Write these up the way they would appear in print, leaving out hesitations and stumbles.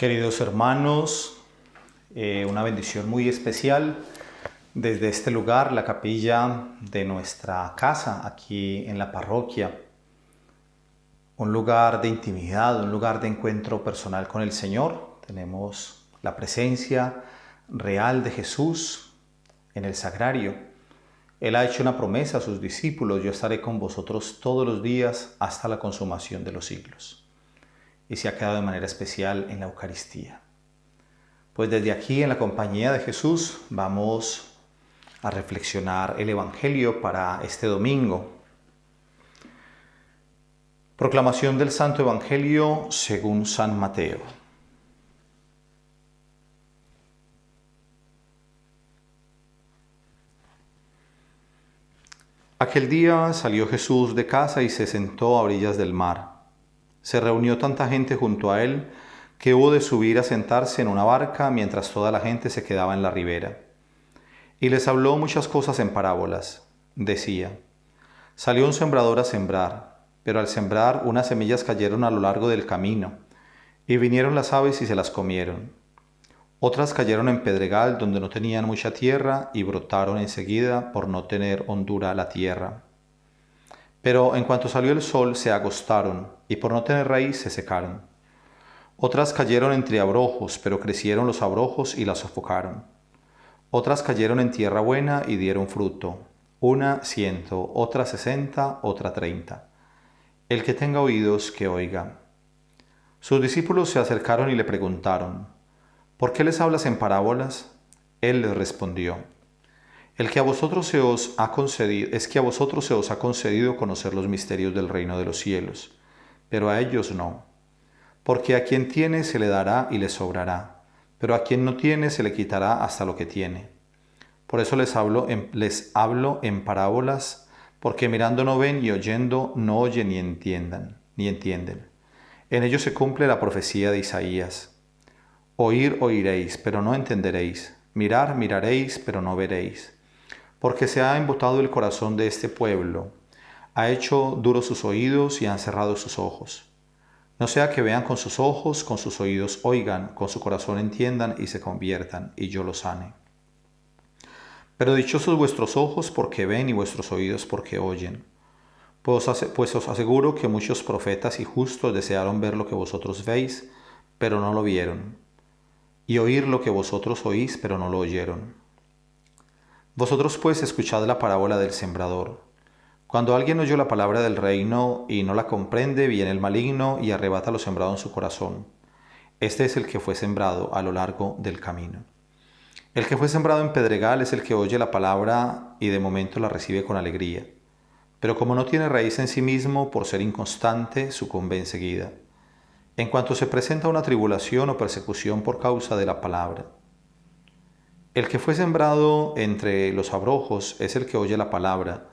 Queridos hermanos, una bendición muy especial desde este lugar, la capilla de nuestra casa, aquí en la parroquia. Un lugar de intimidad, un lugar de encuentro personal con el Señor. Tenemos la presencia real de Jesús en el sagrario. Él ha hecho una promesa a sus discípulos: yo estaré con vosotros todos los días hasta la consumación de los siglos. Y se ha quedado de manera especial en la Eucaristía. Pues desde aquí, en la compañía de Jesús, vamos a reflexionar el Evangelio para este domingo. Proclamación del Santo Evangelio según San Mateo. Aquel día salió Jesús de casa y se sentó a orillas del mar. Se reunió tanta gente junto a él que hubo de subir a sentarse en una barca mientras toda la gente se quedaba en la ribera. Y les habló muchas cosas en parábolas. Decía: salió un sembrador a sembrar, pero al sembrar unas semillas cayeron a lo largo del camino, y vinieron las aves y se las comieron. Otras cayeron en pedregal donde no tenían mucha tierra y brotaron enseguida por no tener hondura la tierra. Pero en cuanto salió el sol se agostaron y por no tener raíz se secaron. Otras cayeron entre abrojos, pero crecieron los abrojos y las sofocaron. Otras cayeron en tierra buena y dieron fruto, una 100, otra 60, otra 30. El que tenga oídos, que oiga. Sus discípulos se acercaron y le preguntaron: ¿por qué les hablas en parábolas? Él les respondió: es que a vosotros se os ha concedido conocer los misterios del reino de los cielos, pero a ellos no. Porque a quien tiene se le dará y le sobrará, pero a quien no tiene se le quitará hasta lo que tiene. Por eso les hablo en parábolas, porque mirando no ven y oyendo no oyen ni entienden. En ellos se cumple la profecía de Isaías: oír oiréis, pero no entenderéis; mirar miraréis, pero no veréis. Porque se ha embotado el corazón de este pueblo, ha hecho duros sus oídos y han cerrado sus ojos. No sea que vean con sus ojos, con sus oídos oigan, con su corazón entiendan y se conviertan, y yo los sane. Pero dichosos vuestros ojos porque ven y vuestros oídos porque oyen. Pues os aseguro que muchos profetas y justos desearon ver lo que vosotros veis, pero no lo vieron, y oír lo que vosotros oís, pero no lo oyeron. Vosotros pues escuchad la parábola del sembrador. Cuando alguien oyó la palabra del reino y no la comprende, viene el maligno y arrebata lo sembrado en su corazón. Este es el que fue sembrado a lo largo del camino. El que fue sembrado en pedregal es el que oye la palabra y de momento la recibe con alegría. Pero como no tiene raíz en sí mismo, por ser inconstante, sucumbe enseguida, en cuanto se presenta una tribulación o persecución por causa de la palabra. El que fue sembrado entre los abrojos es el que oye la palabra,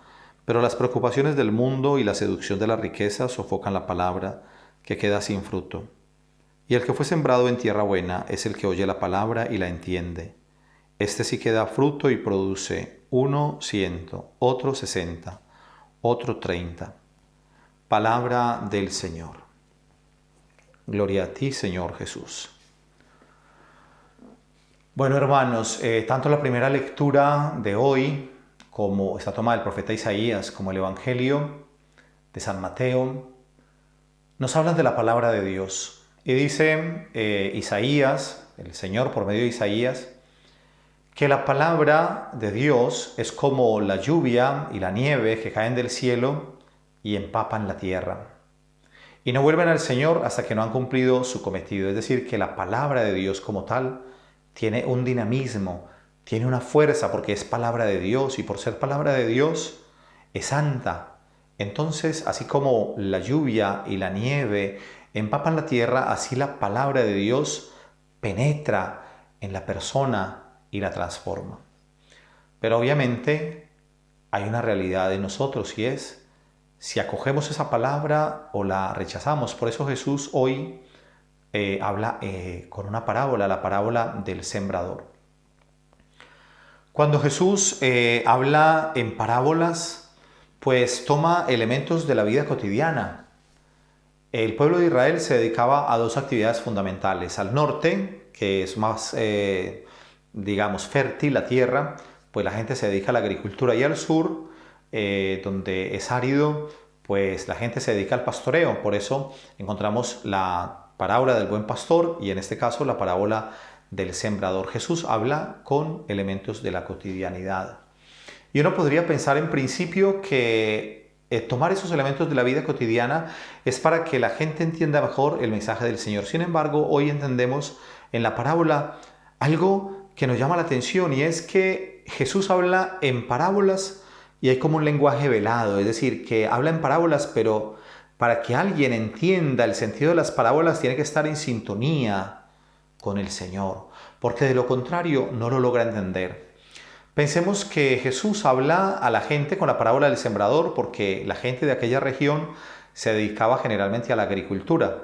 pero las preocupaciones del mundo y la seducción de la riqueza sofocan la palabra, que queda sin fruto. Y el que fue sembrado en tierra buena es el que oye la palabra y la entiende. Este sí que da fruto y produce 100, otro 60, otro 30. Palabra del Señor. Gloria a ti, Señor Jesús. Bueno, hermanos, tanto la primera lectura de hoy como esta toma del profeta Isaías, como el Evangelio de San Mateo, nos hablan de la palabra de Dios. Y dice Isaías, el Señor por medio de Isaías, que la palabra de Dios es como la lluvia y la nieve que caen del cielo y empapan la tierra. Y no vuelven al Señor hasta que no han cumplido su cometido. Es decir, que la palabra de Dios como tal tiene un dinamismo, tiene una fuerza porque es palabra de Dios y por ser palabra de Dios es santa. Entonces, así como la lluvia y la nieve empapan la tierra, así la palabra de Dios penetra en la persona y la transforma. Pero obviamente hay una realidad en nosotros y es si acogemos esa palabra o la rechazamos. Por eso Jesús hoy habla con una parábola, la parábola del sembrador. Cuando Jesús habla en parábolas, pues toma elementos de la vida cotidiana El pueblo de Israel se dedicaba a dos actividades fundamentales. Al norte, que es más, digamos, fértil la tierra, pues la gente se dedica a la agricultura. Y al sur, donde es árido, pues la gente se dedica al pastoreo. Por eso encontramos la parábola del buen pastor y en este caso la parábola del sembrador. Jesús habla con elementos de la cotidianidad. Y uno podría pensar en principio que tomar esos elementos de la vida cotidiana es para que la gente entienda mejor el mensaje del Señor. Sin embargo, hoy entendemos en la parábola algo que nos llama la atención y es que Jesús habla en parábolas y hay como un lenguaje velado, es decir, que habla en parábolas, pero para que alguien entienda el sentido de las parábolas tiene que estar en sintonía con el Señor, porque de lo contrario no lo logra entender. Pensemos que Jesús habla a la gente con la parábola del sembrador porque la gente de aquella región se dedicaba generalmente a la agricultura.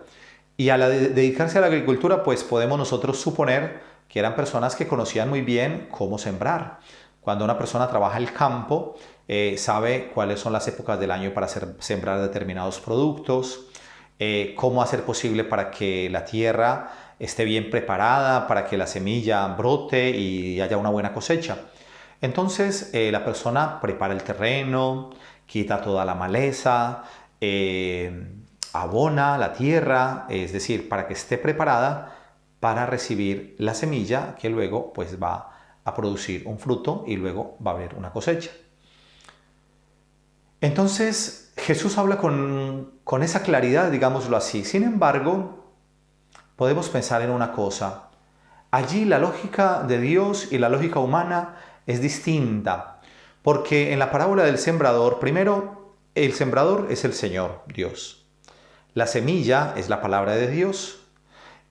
Y al dedicarse a la agricultura, pues podemos nosotros suponer que eran personas que conocían muy bien cómo sembrar. Cuando una persona trabaja el campo, sabe cuáles son las épocas del año para sembrar determinados productos, cómo hacer posible para que la tierra esté bien preparada, para que la semilla brote y haya una buena cosecha. Entonces la persona prepara el terreno, quita toda la maleza, abona la tierra, es decir, para que esté preparada para recibir la semilla que luego pues va a producir un fruto y luego va a haber una cosecha. Entonces Jesús habla con esa claridad, digámoslo así. Sin embargo, podemos pensar en una cosa. Allí la lógica de Dios y la lógica humana es distinta, porque en la parábola del sembrador, primero, el sembrador es el Señor, Dios. La semilla es la palabra de Dios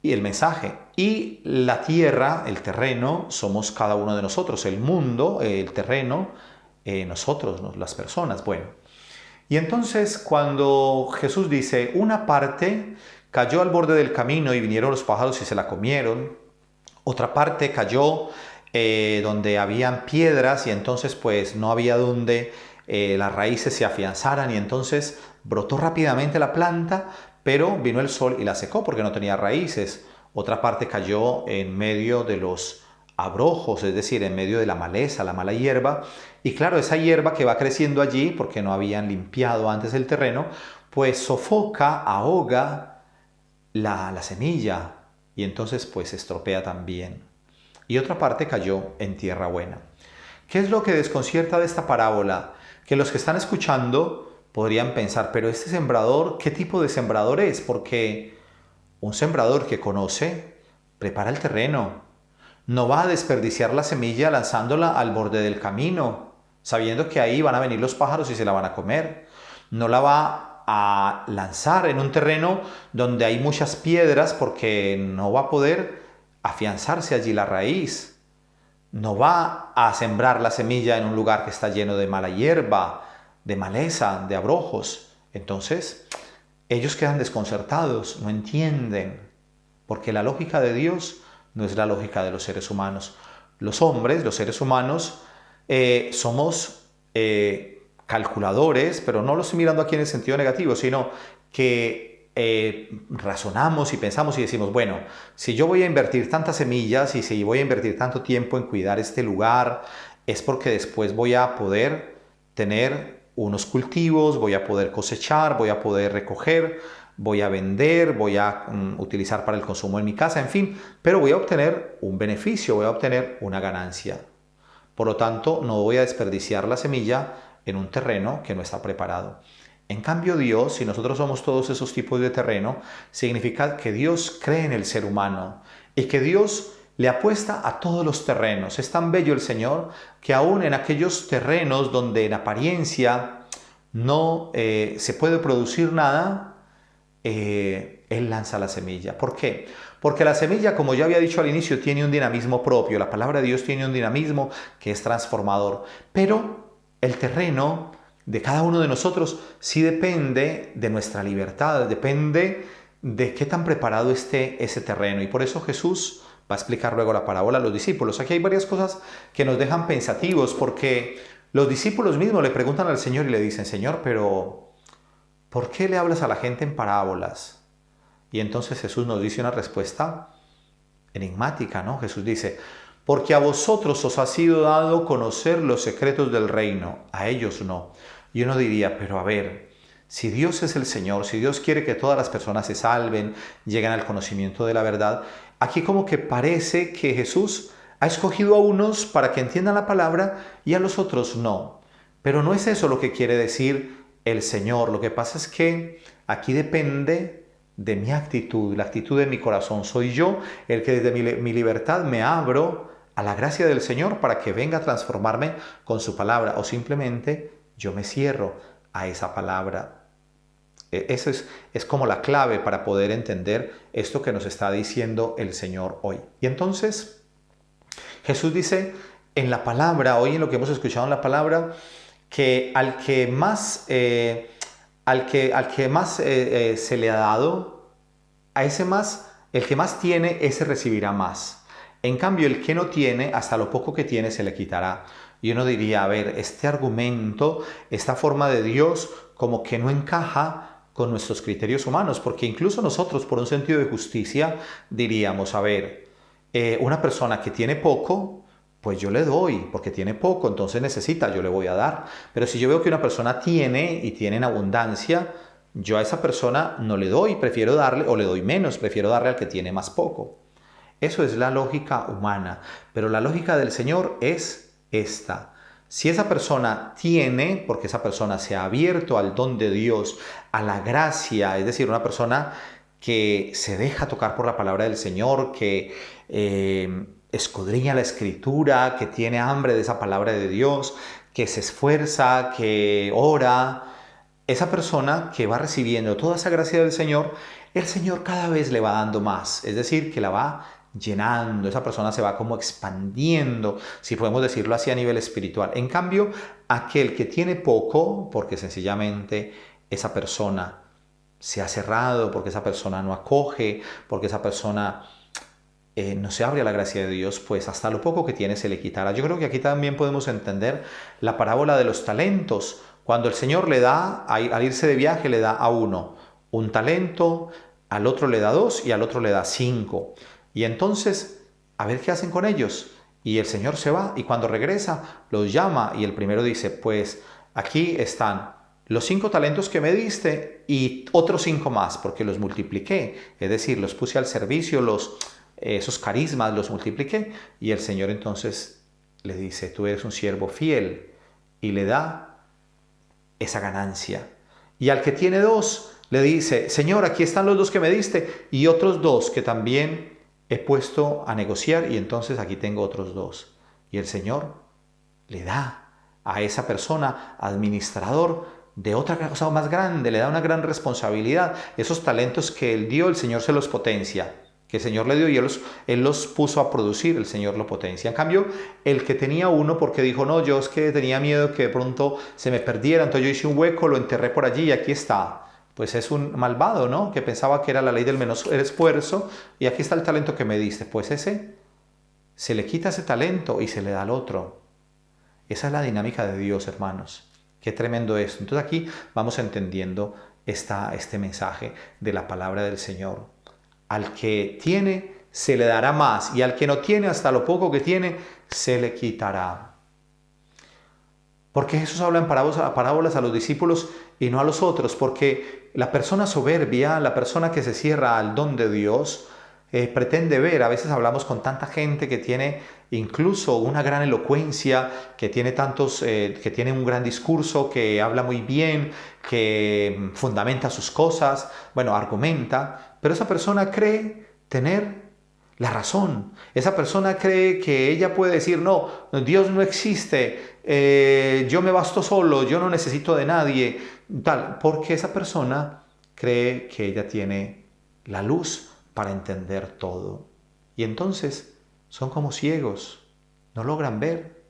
y el mensaje. Y la tierra, el terreno, somos cada uno de nosotros. El mundo, el terreno, nosotros, las personas. Bueno, y entonces cuando Jesús dice, una parte cayó al borde del camino y vinieron los pájaros y se la comieron, otra parte cayó donde habían piedras y entonces pues no había donde las raíces se afianzaran y entonces brotó rápidamente la planta, pero vino el sol y la secó porque no tenía raíces. Otra parte cayó en medio de los abrojos, es decir, en medio de la maleza, la mala hierba. Y claro, esa hierba que va creciendo allí, porque no habían limpiado antes el terreno, pues sofoca, ahoga la semilla y entonces pues se estropea también. Y otra parte cayó en tierra buena. ¿Qué es lo que desconcierta de esta parábola? Que los que están escuchando podrían pensar, pero este sembrador, ¿qué tipo de sembrador es? Porque un sembrador que conoce, prepara el terreno. No va a desperdiciar la semilla lanzándola al borde del camino, sabiendo que ahí van a venir los pájaros y se la van a comer. No la va a lanzar en un terreno donde hay muchas piedras porque no va a poder afianzarse allí la raíz. No va a sembrar la semilla en un lugar que está lleno de mala hierba, de maleza, de abrojos. Entonces, ellos quedan desconcertados, no entienden, porque la lógica de Dios no es la lógica de los seres humanos. Los hombres, los seres humanos, somos calculadores, pero no lo estoy mirando aquí en el sentido negativo, sino que razonamos y pensamos y decimos, bueno, si yo voy a invertir tantas semillas y si voy a invertir tanto tiempo en cuidar este lugar, es porque después voy a poder tener unos cultivos, voy a poder cosechar, voy a poder recoger, voy a vender, voy a utilizar para el consumo en mi casa, en fin, pero voy a obtener un beneficio, voy a obtener una ganancia. Por lo tanto, no voy a desperdiciar la semilla en un terreno que no está preparado. En cambio, Dios, si nosotros somos todos esos tipos de terreno, significa que Dios cree en el ser humano y que Dios le apuesta a todos los terrenos. Es tan bello el Señor que aún en aquellos terrenos donde en apariencia no se puede producir nada, Él lanza la semilla. ¿Por qué? Porque la semilla, como ya había dicho al inicio, tiene un dinamismo propio. La palabra de Dios tiene un dinamismo que es transformador. Pero el terreno de cada uno de nosotros sí depende de nuestra libertad, depende de qué tan preparado esté ese terreno. Y por eso Jesús va a explicar luego la parábola a los discípulos. Aquí hay varias cosas que nos dejan pensativos porque los discípulos mismos le preguntan al Señor y le dicen, Señor, pero ¿por qué le hablas a la gente en parábolas? Y entonces Jesús nos dice una respuesta enigmática, ¿no? Jesús dice, porque a vosotros os ha sido dado conocer los secretos del reino, a ellos no. Y uno diría, pero a ver, si Dios es el Señor, si Dios quiere que todas las personas se salven, lleguen al conocimiento de la verdad, aquí como que parece que Jesús ha escogido a unos para que entiendan la palabra y a los otros no. Pero no es eso lo que quiere decir el Señor. Lo que pasa es que aquí depende de mi actitud, la actitud de mi corazón. Soy yo el que desde mi libertad me abro a la gracia del Señor para que venga a transformarme con su palabra, o simplemente yo me cierro a esa palabra. Eso es como la clave para poder entender esto que nos está diciendo el Señor hoy. Y entonces Jesús dice en la palabra, hoy en lo que hemos escuchado en la palabra, que al que más se le ha dado, a ese más, el que más tiene, ese recibirá más. En cambio, el que no tiene, hasta lo poco que tiene se le quitará. Y uno diría, a ver, este argumento, esta forma de Dios, como que no encaja con nuestros criterios humanos, porque incluso nosotros, por un sentido de justicia, diríamos, a ver, una persona que tiene poco, pues yo le doy, porque tiene poco, entonces necesita, yo le voy a dar. Pero si yo veo que una persona tiene y tiene en abundancia, yo a esa persona no le doy, prefiero darle, o le doy menos, prefiero darle al que tiene más poco. Eso es la lógica humana, pero la lógica del Señor es esta. Si esa persona tiene, porque esa persona se ha abierto al don de Dios, a la gracia, es decir, una persona que se deja tocar por la palabra del Señor, que escudriña la Escritura, que tiene hambre de esa palabra de Dios, que se esfuerza, que ora, esa persona que va recibiendo toda esa gracia del Señor, el Señor cada vez le va dando más, es decir, que la va llenando, esa persona se va como expandiendo, si podemos decirlo así a nivel espiritual. En cambio, aquel que tiene poco, porque sencillamente esa persona se ha cerrado, porque esa persona no acoge, porque esa persona no se abre a la gracia de Dios, pues hasta lo poco que tiene se le quitará. Yo creo que aquí también podemos entender la parábola de los talentos. Cuando el Señor le da, al irse de viaje, le da a uno un talento, al otro le da 2 y al otro le da 5. Y entonces, a ver qué hacen con ellos. Y el Señor se va y cuando regresa, los llama y el primero dice, pues aquí están los 5 talentos que me diste y otros 5 más, porque los multipliqué. Es decir, los puse al servicio, esos carismas los multipliqué. Y el Señor entonces le dice, tú eres un siervo fiel, y le da esa ganancia. Y al que tiene 2 le dice, Señor, aquí están los 2 que me diste y otros 2 que también he puesto a negociar, y entonces aquí tengo otros 2. Y el Señor le da a esa persona, administrador de otra cosa más grande, le da una gran responsabilidad. Esos talentos que él dio, el Señor se los potencia, que el Señor le dio y él los puso a producir, el Señor lo potencia. En cambio, el que tenía uno, porque dijo, no, yo es que tenía miedo que de pronto se me perdiera, entonces yo hice un hueco, lo enterré por allí y aquí está. Pues es un malvado, ¿no? Que pensaba que era la ley del menor esfuerzo y aquí está el talento que me diste. Pues ese, se le quita ese talento y se le da al otro. Esa es la dinámica de Dios, hermanos. Qué tremendo esto. Entonces aquí vamos entendiendo este mensaje de la palabra del Señor. Al que tiene, se le dará más, y al que no tiene, hasta lo poco que tiene, se le quitará. ¿Por qué Jesús habla en parábolas a los discípulos y no a los otros? Porque la persona soberbia, la persona que se cierra al don de Dios, pretende ver, a veces hablamos con tanta gente que tiene incluso una gran elocuencia, que tiene que tiene un gran discurso, que habla muy bien, que fundamenta sus cosas, bueno, argumenta, pero esa persona cree tener la razón. Esa persona cree que ella puede decir, no, Dios no existe, yo me basto solo, yo no necesito de nadie, tal, porque esa persona cree que ella tiene la luz para entender todo. Y entonces son como ciegos, no logran ver.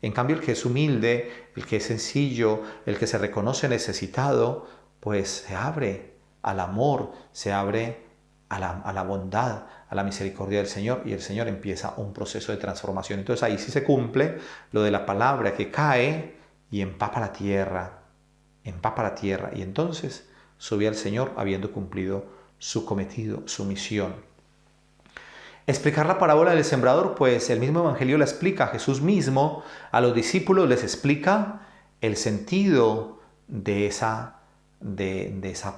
En cambio, el que es humilde, el que es sencillo, el que se reconoce necesitado, pues se abre al amor, se abre a la bondad, a la misericordia del Señor, y el Señor empieza un proceso de transformación. Entonces ahí sí se cumple lo de la palabra que cae y empapa la tierra. empapa la tierra y entonces sube al Señor habiendo cumplido su cometido, su misión. Explicar la parábola del sembrador, pues el mismo Evangelio la explica. Jesús mismo a los discípulos les explica el sentido de esa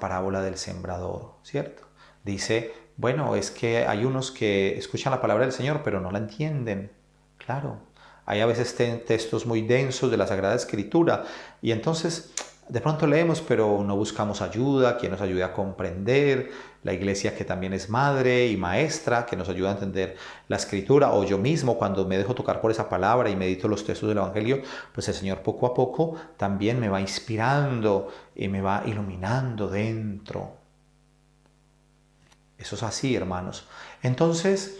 parábola del sembrador, ¿cierto? Dice, bueno, es que hay unos que escuchan la palabra del Señor pero no la entienden. Claro, hay a veces textos muy densos de la Sagrada Escritura y entonces de pronto leemos pero no buscamos ayuda, quien nos ayude a comprender, la iglesia que también es madre y maestra, que nos ayuda a entender la Escritura, o yo mismo cuando me dejo tocar por esa palabra y medito los textos del Evangelio, pues el Señor poco a poco también me va inspirando y me va iluminando dentro. Eso es así, hermanos. Entonces,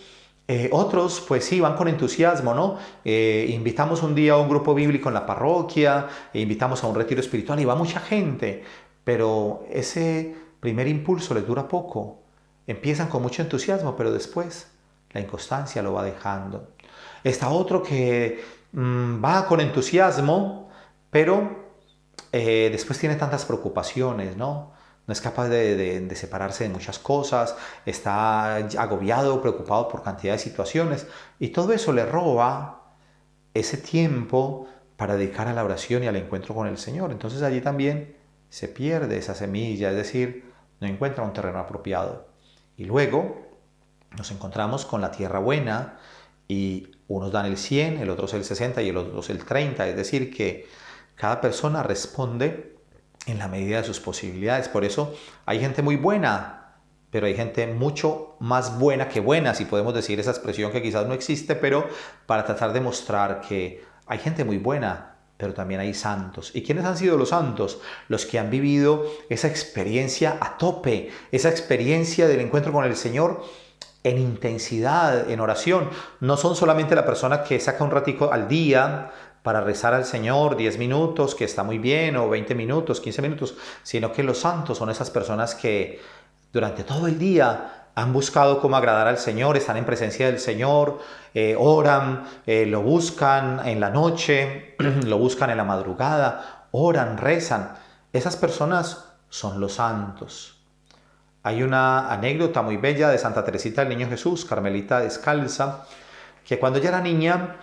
otros, pues sí, van con entusiasmo, ¿no? Invitamos un día a un grupo bíblico en la parroquia, invitamos a un retiro espiritual y va mucha gente, pero ese primer impulso les dura poco. Empiezan con mucho entusiasmo, pero después la inconstancia lo va dejando. Está otro que va con entusiasmo, pero después tiene tantas preocupaciones, ¿no? No es capaz de separarse de muchas cosas, está agobiado, preocupado por cantidad de situaciones y todo eso le roba ese tiempo para dedicar a la oración y al encuentro con el Señor. Entonces allí también se pierde esa semilla, es decir, no encuentra un terreno apropiado. Y luego nos encontramos con la tierra buena y unos dan el 100, el otro el 60 y el otro el 30, es decir, que cada persona responde en la medida de sus posibilidades. Por eso hay gente muy buena, pero hay gente mucho más buena que buena, si podemos decir esa expresión que quizás no existe, pero para tratar de mostrar que hay gente muy buena, pero también hay santos. ¿Y quiénes han sido los santos? Los que han vivido esa experiencia a tope, esa experiencia del encuentro con el Señor en intensidad, en oración. No son solamente la persona que saca un ratico al día para rezar al Señor 10 minutos, que está muy bien, o 20 minutos, 15 minutos, sino que los santos son esas personas que durante todo el día han buscado cómo agradar al Señor, están en presencia del Señor, oran, lo buscan en la noche, lo buscan en la madrugada, oran, rezan. Esas personas son los santos. Hay una anécdota muy bella de Santa Teresita del Niño Jesús, Carmelita descalza, que cuando ella era niña,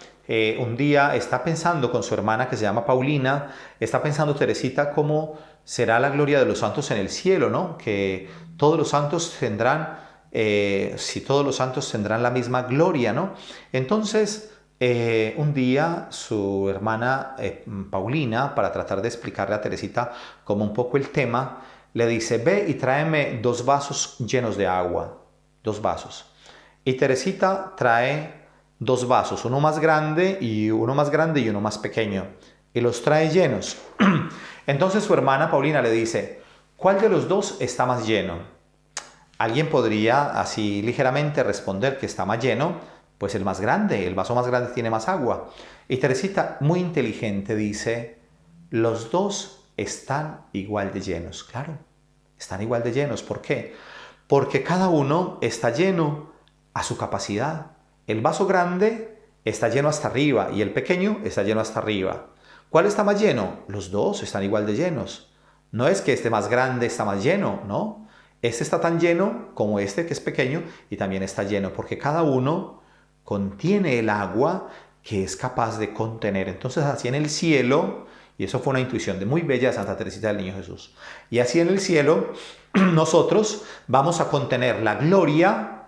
un día está pensando con su hermana que se llama Paulina, está pensando Teresita cómo será la gloria de los santos en el cielo, ¿no? Que todos los santos tendrán, si todos los santos tendrán la misma gloria, ¿no? Entonces, un día su hermana Paulina, para tratar de explicarle a Teresita como un poco el tema, le dice, ve y tráeme 2 vasos llenos de agua, 2 vasos. Y Teresita trae 2 vasos, uno más grande y uno más pequeño, y los trae llenos. Entonces su hermana Paulina le dice, ¿cuál de los 2 está más lleno? Alguien podría así ligeramente responder que está más lleno, pues el más grande, el vaso más grande tiene más agua. Y Teresita, muy inteligente, dice, los 2 están igual de llenos. Claro, están igual de llenos. ¿Por qué? Porque cada uno está lleno a su capacidad. El vaso grande está lleno hasta arriba y el pequeño está lleno hasta arriba. ¿Cuál está más lleno? Los 2 están igual de llenos. No es que este más grande está más lleno, ¿no? Este está tan lleno como este que es pequeño y también está lleno porque cada uno contiene el agua que es capaz de contener. Entonces así en el cielo, y eso fue una intuición muy bella de Santa Teresita del Niño Jesús, y así en el cielo nosotros vamos a contener la gloria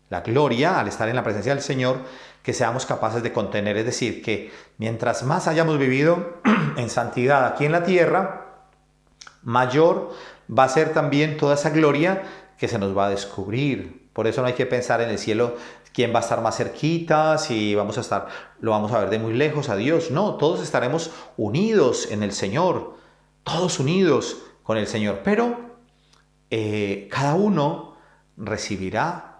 al estar en la presencia del Señor, que seamos capaces de contener. Es decir, que mientras más hayamos vivido en santidad aquí en la tierra, mayor va a ser también toda esa gloria que se nos va a descubrir. Por eso no hay que pensar en el cielo quién va a estar más cerquita, si lo vamos a ver de muy lejos a Dios. No, todos estaremos unidos en el Señor, todos unidos con el Señor, pero cada uno recibirá.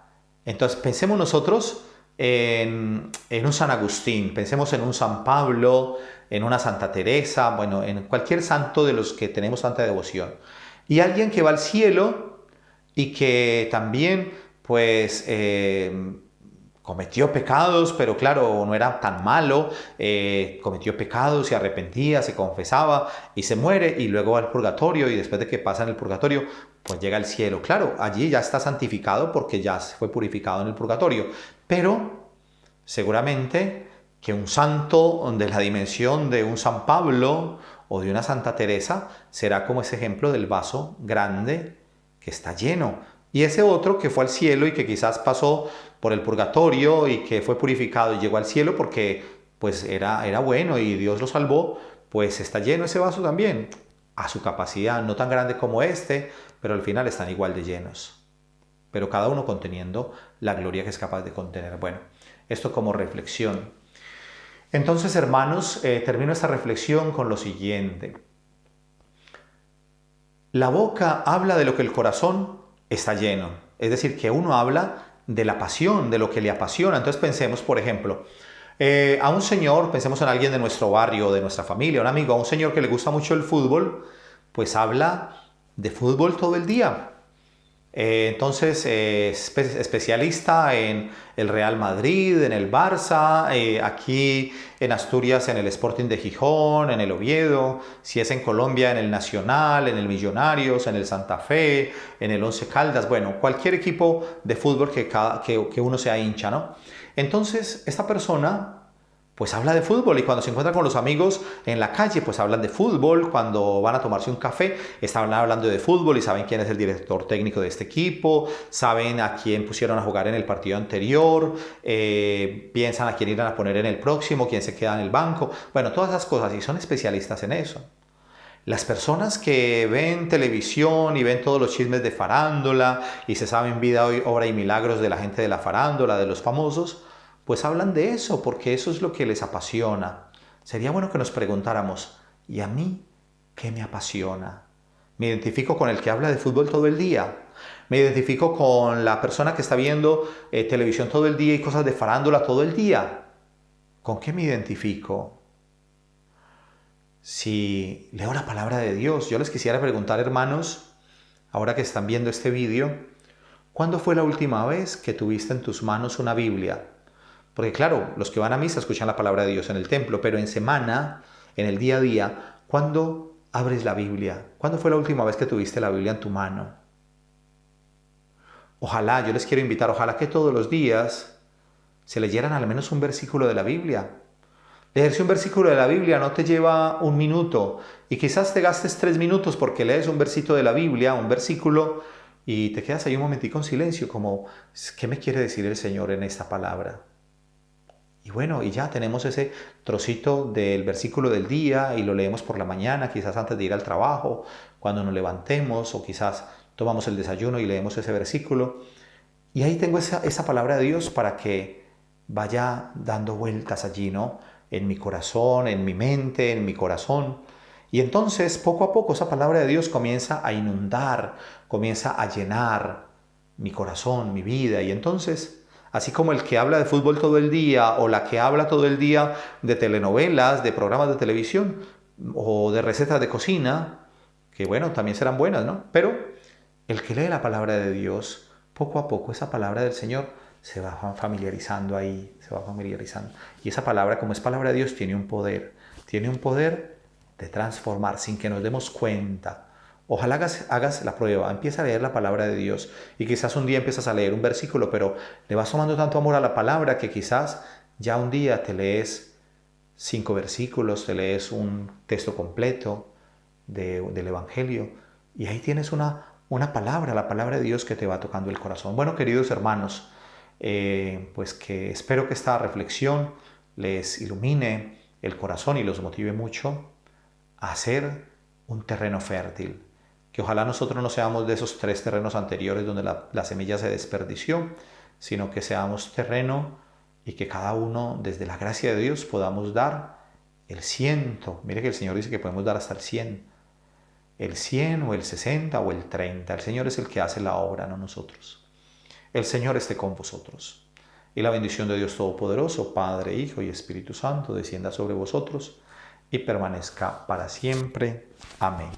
Entonces pensemos nosotros en un San Agustín, pensemos en un San Pablo, en una Santa Teresa, bueno, en cualquier santo de los que tenemos tanta devoción. Y alguien que va al cielo y que también, pues, cometió pecados, pero claro, no era tan malo, cometió pecados, se arrepentía, se confesaba y se muere y luego va al purgatorio y después de que pasa en el purgatorio, pues llega al cielo. Claro, allí ya está santificado porque ya fue purificado en el purgatorio, pero seguramente que un santo de la dimensión de un San Pablo o de una Santa Teresa será como ese ejemplo del vaso grande que está lleno. Y ese otro que fue al cielo y que quizás pasó por el purgatorio y que fue purificado y llegó al cielo porque pues era bueno y Dios lo salvó, pues está lleno ese vaso también, a su capacidad, no tan grande como este, pero al final están igual de llenos. Pero cada uno conteniendo la gloria que es capaz de contener. Bueno, esto como reflexión. Entonces, hermanos, termino esta reflexión con lo siguiente. La boca habla de lo que el corazón está lleno. Es decir, que uno habla de la pasión, de lo que le apasiona. Entonces pensemos, por ejemplo, a un señor, pensemos en alguien de nuestro barrio, de nuestra familia, un amigo, a un señor que le gusta mucho el fútbol, pues habla de fútbol todo el día. Entonces, especialista en el Real Madrid, en el Barça, aquí en Asturias en el Sporting de Gijón, en el Oviedo, si es en Colombia en el Nacional, en el Millonarios, en el Santa Fe, en el Once Caldas, bueno, cualquier equipo de fútbol que uno sea hincha, ¿no? Entonces, esta persona pues habla de fútbol y cuando se encuentra con los amigos en la calle, pues hablan de fútbol, cuando van a tomarse un café, están hablando de fútbol y saben quién es el director técnico de este equipo, saben a quién pusieron a jugar en el partido anterior, piensan a quién irán a poner en el próximo, quién se queda en el banco, bueno, todas esas cosas y son especialistas en eso. Las personas que ven televisión y ven todos los chismes de farándula y se saben vida, obra y milagros de la gente de la farándula, de los famosos, pues hablan de eso porque eso es lo que les apasiona. Sería bueno que nos preguntáramos, ¿y a mí qué me apasiona? ¿Me identifico con el que habla de fútbol todo el día? ¿Me identifico con la persona que está viendo televisión todo el día y cosas de farándula todo el día? ¿Con qué me identifico? Si leo la palabra de Dios, yo les quisiera preguntar, hermanos, ahora que están viendo este vídeo, ¿cuándo fue la última vez que tuviste en tus manos una Biblia? Porque claro, los que van a misa escuchan la palabra de Dios en el templo, pero en semana, en el día a día, ¿cuándo abres la Biblia? ¿Cuándo fue la última vez que tuviste la Biblia en tu mano? Ojalá, yo les quiero invitar, ojalá que todos los días se leyeran al menos un versículo de la Biblia. Leerse un versículo de la Biblia no te lleva un minuto y quizás te gastes 3 minutos porque lees un versito de la Biblia, un versículo, y te quedas ahí un momentico en silencio como, ¿qué me quiere decir el Señor en esta palabra? Y bueno, y ya tenemos ese trocito del versículo del día y lo leemos por la mañana, quizás antes de ir al trabajo, cuando nos levantemos o quizás tomamos el desayuno y leemos ese versículo. Y ahí tengo esa palabra de Dios para que vaya dando vueltas allí, ¿no? En mi corazón, en mi mente, en mi corazón. Y entonces, poco a poco, esa palabra de Dios comienza a inundar, comienza a llenar mi corazón, mi vida. Y entonces, así como el que habla de fútbol todo el día o la que habla todo el día de telenovelas, de programas de televisión o de recetas de cocina, que bueno, también serán buenas, ¿no? Pero el que lee la palabra de Dios, poco a poco esa palabra del Señor se va familiarizando ahí, se va familiarizando. Y esa palabra, como es palabra de Dios, tiene un poder de transformar sin que nos demos cuenta. Ojalá hagas la prueba, empieza a leer la palabra de Dios y quizás un día empiezas a leer un versículo, pero le vas tomando tanto amor a la palabra que quizás ya un día te lees 5 versículos, te lees un texto completo del Evangelio y ahí tienes una palabra, la palabra de Dios que te va tocando el corazón. Bueno, queridos hermanos, pues que espero que esta reflexión les ilumine el corazón y los motive mucho a ser un terreno fértil. Que ojalá nosotros no seamos de esos 3 terrenos anteriores donde la semilla se desperdició, sino que seamos terreno y que cada uno, desde la gracia de Dios, podamos dar el 100. Mire que el Señor dice que podemos dar hasta el 100 o el 60 o el 30. El Señor es el que hace la obra, no nosotros. El Señor esté con vosotros. Y la bendición de Dios Todopoderoso, Padre, Hijo y Espíritu Santo, descienda sobre vosotros y permanezca para siempre. Amén.